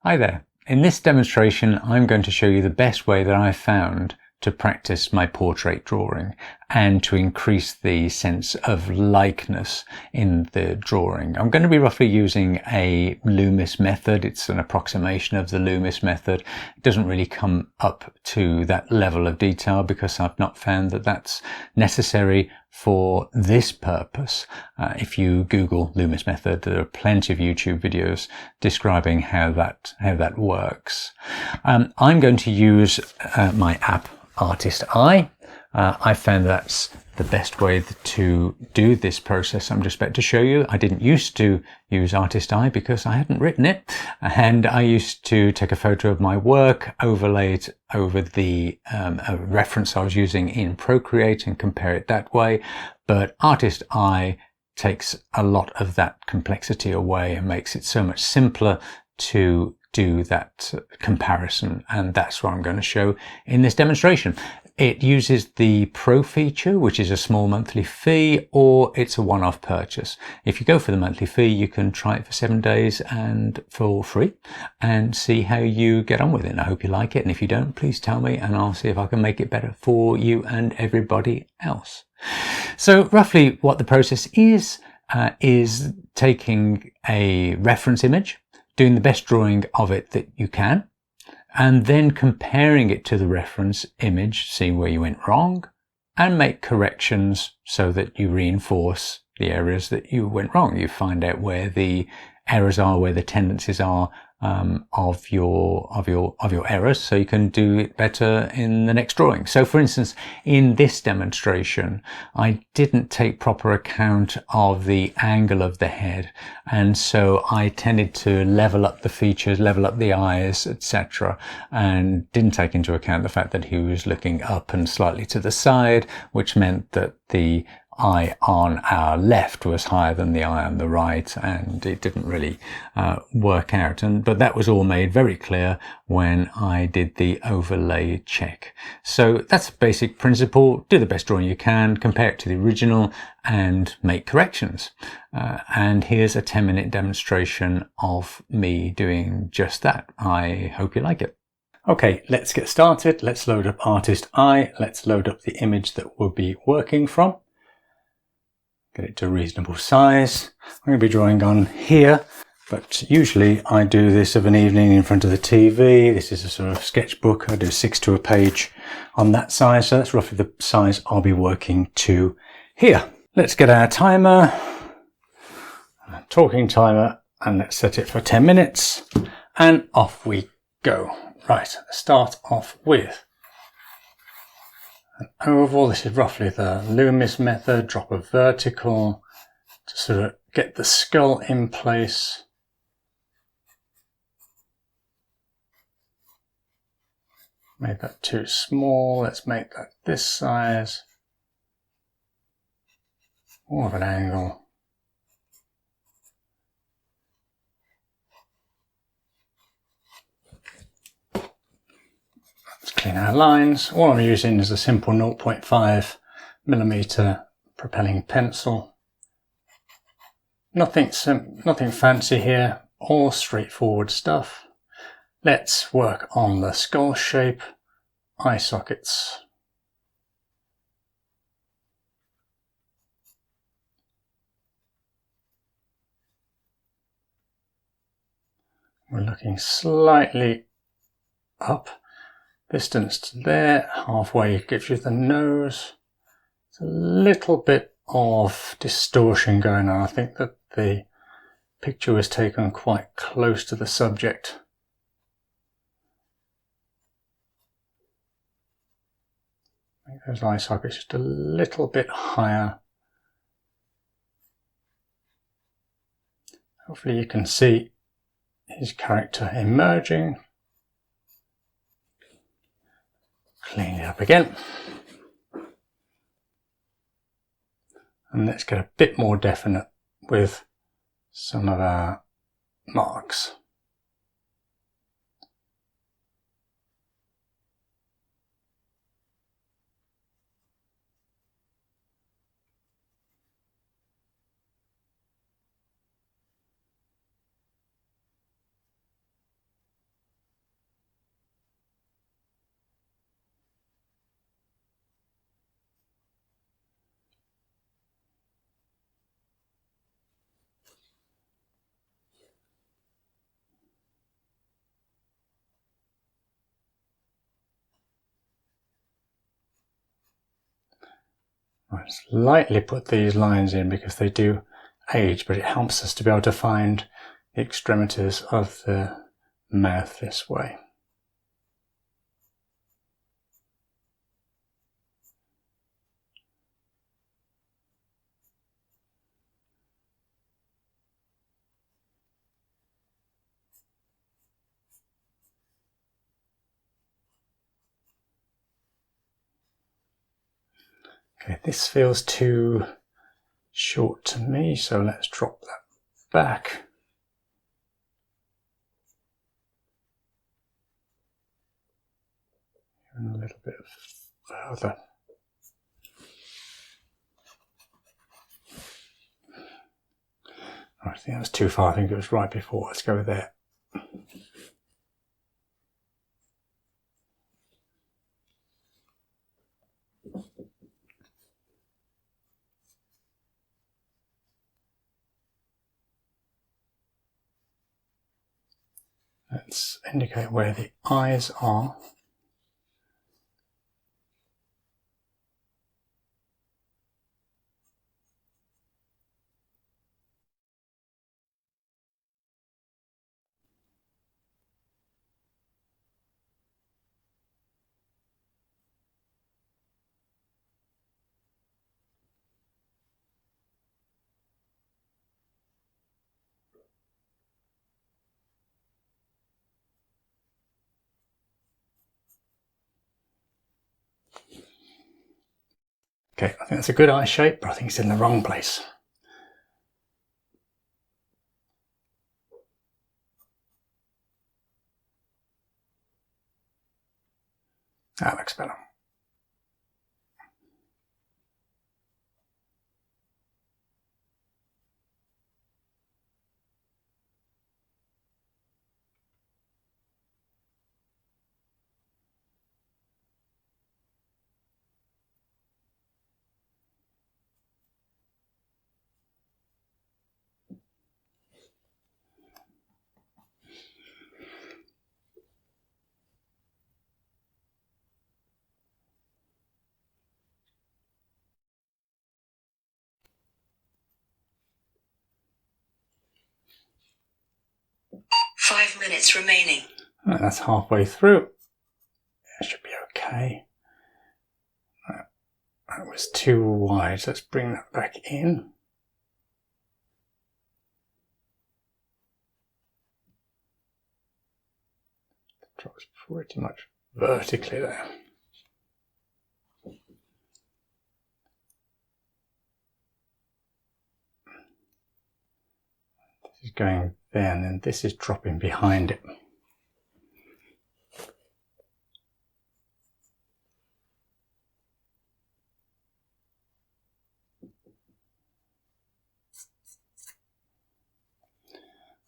Hi there. In this demonstration, I'm going to show you the best way that I've found to practice my portrait drawing and to increase the sense of likeness in the drawing. I'm going to be roughly using a Loomis method. It's an approximation of the Loomis method. It doesn't really come up to that level of detail because I've not found that that's necessary for this purpose. If you Google Loomis method, there are plenty of YouTube videos describing how that works. I'm going to use my app Artist Eye. I found that's the best way to do this process I'm just about to show you. I didn't used to use Artist Eye because I hadn't written it, and I used to take a photo of my work, overlay it over the a reference I was using in Procreate and compare it that way. But Artist Eye takes a lot of that complexity away and makes it so much simpler to do that comparison, and that's what I'm going to show in this demonstration. It uses the Pro feature, which is a small monthly fee, or it's a one-off purchase. If you go for the monthly fee, you can try it for 7 days and for free and see how you get on with it. And I hope you like it, and if you don't, please tell me and I'll see if I can make it better for you and everybody else. So roughly what the process is taking a reference image, doing the best drawing of it that you can, and then comparing it to the reference image, see where you went wrong, and make corrections so that you reinforce the areas that you went wrong. You find out where the errors are, where the tendencies are of your errors, so you can do it better in the next drawing. So for instance, in this demonstration, I didn't take proper account of the angle of the head, and so I tended to level up the features, level up the eyes, etc., and didn't take into account the fact that he was looking up and slightly to the side, which meant that the eye on our left was higher than the eye on the right, and it didn't really work out. But that was all made very clear when I did the overlay check. So that's a basic principle. Do the best drawing you can, compare it to the original, and make corrections. And here's a 10-minute demonstration of me doing just that. I hope you like it. Okay, let's get started. Let's load up Artist Eye. Let's load up the image that we'll be working from. Get it to a reasonable size. I'm going to be drawing on here, but usually I do this of an evening in front of the TV. This is a sort of sketchbook. I do 6 to a page on that size, so that's roughly the size I'll be working to here. Let's get our timer, talking timer, and let's set it for 10 minutes, and off we go. Right, start off with an oval. This is roughly the Loomis method. Drop a vertical to sort of get the skull in place. Made that too small. Let's make that this size. More of an angle. Clean our lines. All I'm using is a simple 0.5mm propelling pencil. Nothing fancy here, all straightforward stuff. Let's work on the skull shape, eye sockets. We're looking slightly up. Distance to there, halfway gives you the nose. It's a little bit of distortion going on. I think that the picture was taken quite close to the subject. Make those eye sockets just a little bit higher. Hopefully you can see his character emerging. Clean it up again. And let's get a bit more definite with some of our marks. I slightly put these lines in because they do age, but it helps us to be able to find the extremities of the mouth this way. Okay, this feels too short to me, so let's drop that back. And a little bit further. I think that was too far. I think it was right before. Let's go there. Let's indicate where the eyes are. Okay, I think that's a good eye shape, but I think it's in the wrong place. That looks better. Five minutes remaining. Right, that's halfway through. That should be okay. That was too wide, so let's bring that back in. Drops pretty much vertically there. This is going there, and then this is dropping behind it.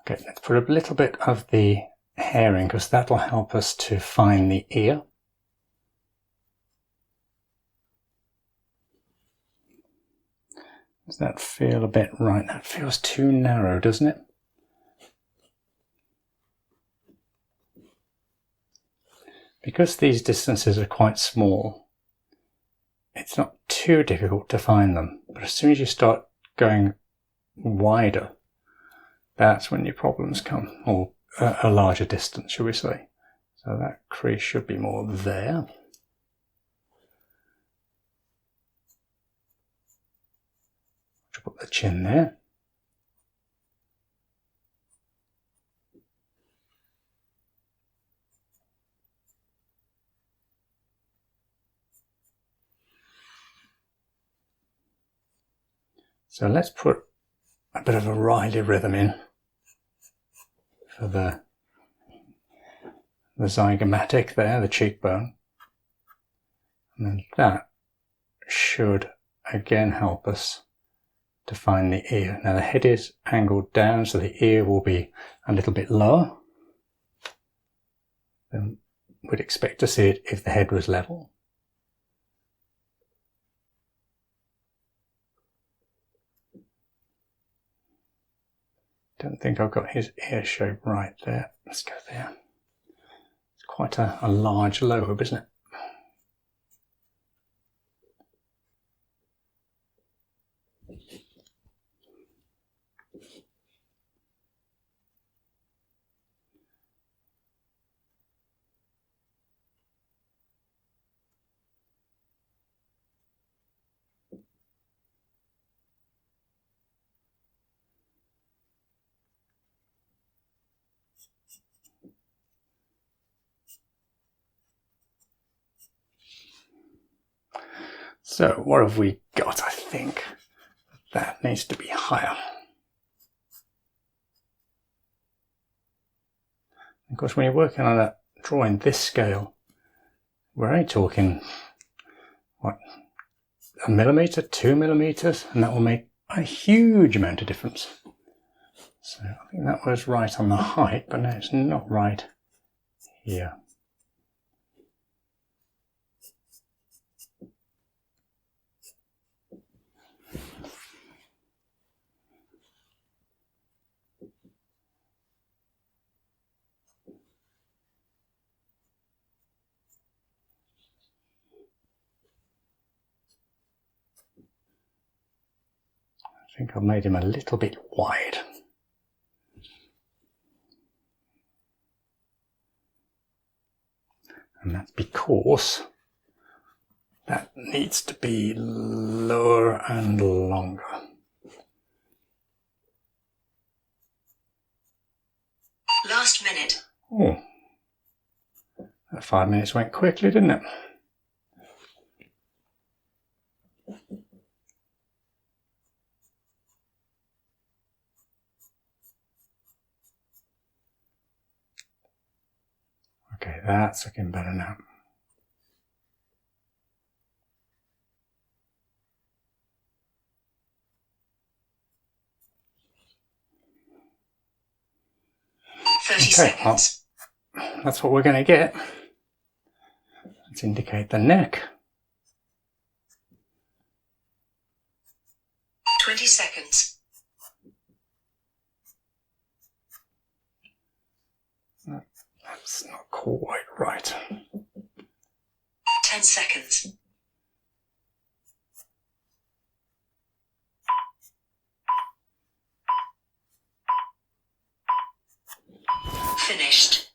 Okay, let's put a little bit of the hair in, because that'll help us to find the ear. Does that feel a bit right? That feels too narrow, doesn't it? Because these distances are quite small, it's not too difficult to find them. But as soon as you start going wider, that's when your problems come, or a larger distance, shall we say. So that crease should be more there. Put the chin there. So let's put a bit of a Riley rhythm in for the zygomatic there, the cheekbone. And then that should again help us to find the ear. Now the head is angled down, so the ear will be a little bit lower than we'd expect to see it if the head was level. Don't think I've got his ear shape right there. Let's go there. It's quite a large lobe, isn't it? So what have we got? I think that needs to be higher. Of course, when you're working on a drawing this scale, we're only talking, what, 1 millimetre, 2 millimetres, and that will make a huge amount of difference. So I think that was right on the height, but now it's not right here. I think I've made him a little bit wide. And that's because that needs to be lower and longer. Last minute. Oh, that 5 minutes went quickly, didn't it? Okay, that's looking better now. Thirty seconds. Well, that's what we're going to get. Let's indicate the neck. 20 seconds. That's not quite right. 10 seconds. Finished.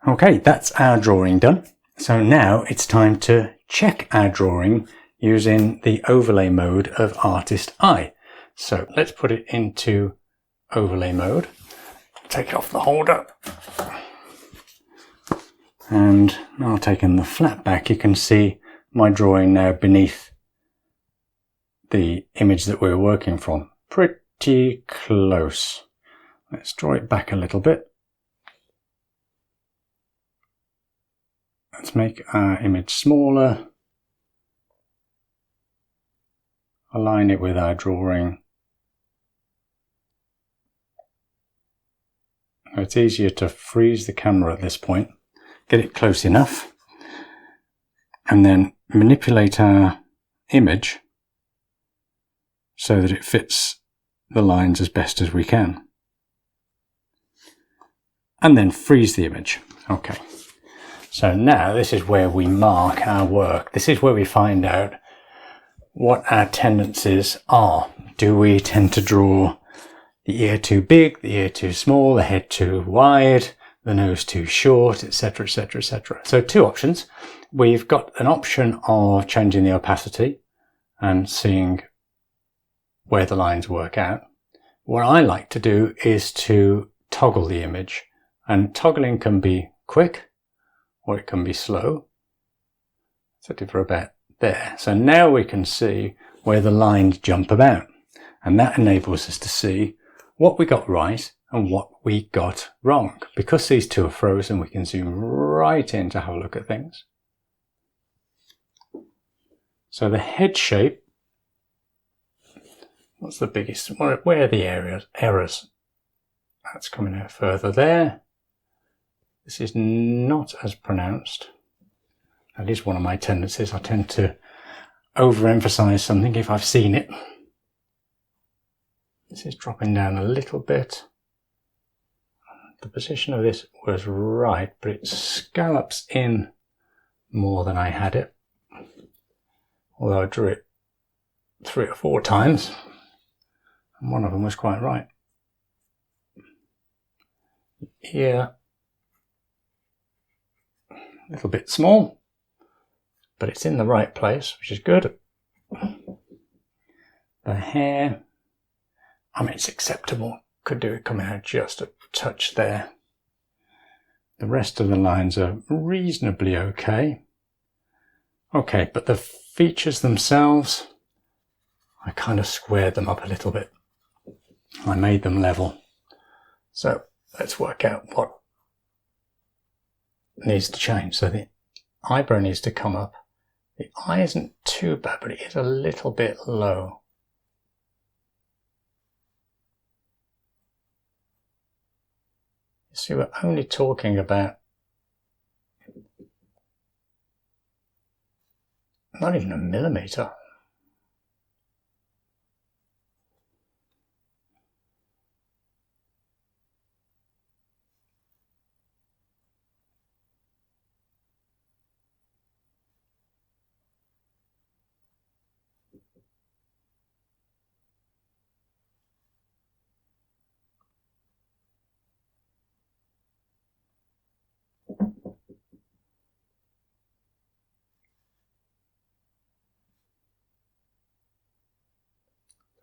Okay, that's our drawing done. So now it's time to check our drawing using the overlay mode of Artist Eye. So let's put it into overlay mode. Take it off the holder. And now taking the flat back, you can see my drawing now beneath the image that we're working from. Pretty close. Let's draw it back a little bit. Let's make our image smaller. Align it with our drawing. It's easier to freeze the camera at this point. Get it close enough. And then manipulate our image so that it fits the lines as best as we can. And then freeze the image. Okay. So now this is where we mark our work. This is where we find out what our tendencies are. Do we tend to draw the ear too big, the ear too small, the head too wide, the nose too short, etc., etc., etc. So two options. We've got an option of changing the opacity and seeing where the lines work out. What I like to do is to toggle the image, and toggling can be quick or it can be slow. Set it for about there. So now we can see where the lines jump about, and that enables us to see what we got right and what we got wrong. Because these two are frozen, we can zoom right in to have a look at things. So the head shape, what's the biggest? Where are the errors? That's coming out further there. This is not as pronounced. That is one of my tendencies. I tend to overemphasize something if I've seen it. This is dropping down a little bit. The position of this was right, but it scallops in more than I had it. Although I drew it 3 or 4 times, and one of them was quite right. Here, a little bit small, but it's in the right place, which is good. The hair, I mean, it's acceptable. Could do it coming out just a touch there. The rest of the lines are reasonably okay. Okay, but the features themselves, I kind of squared them up a little bit. I made them level. So let's work out what needs to change. So the eyebrow needs to come up. The eye isn't too bad, but it is a little bit low. You see, we're only talking about not even a millimetre.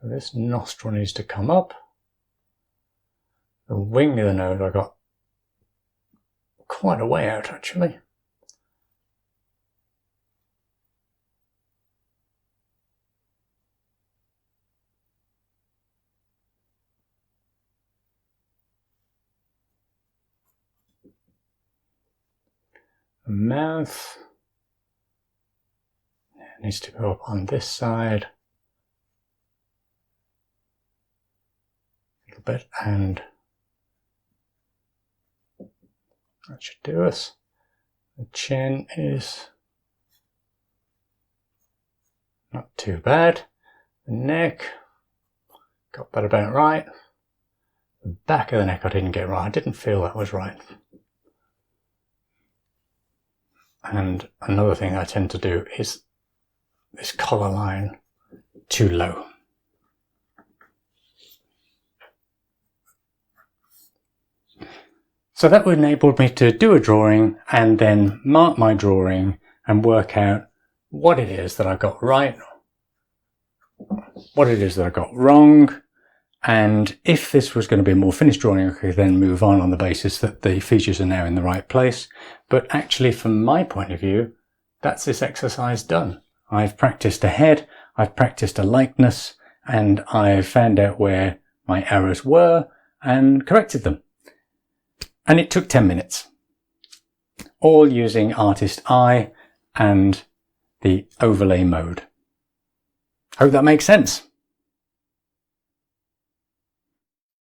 So this nostril needs to come up. The wing of the nose I got quite a way out actually. The mouth needs to go up on this side a little bit, and that should do us. The chin is not too bad. The neck got that about right. The back of the neck I didn't get right. I didn't feel that was right. And another thing I tend to do is this collar line too low. So that enabled me to do a drawing and then mark my drawing and work out what it is that I got right, what it is that I got wrong, and if this was going to be a more finished drawing, I could then move on the basis that the features are now in the right place. But actually, from my point of view, that's this exercise done. I've practiced a head, I've practiced a likeness, and I've found out where my errors were and corrected them. And it took 10 minutes, all using Artist Eye and the overlay mode. Hope that makes sense.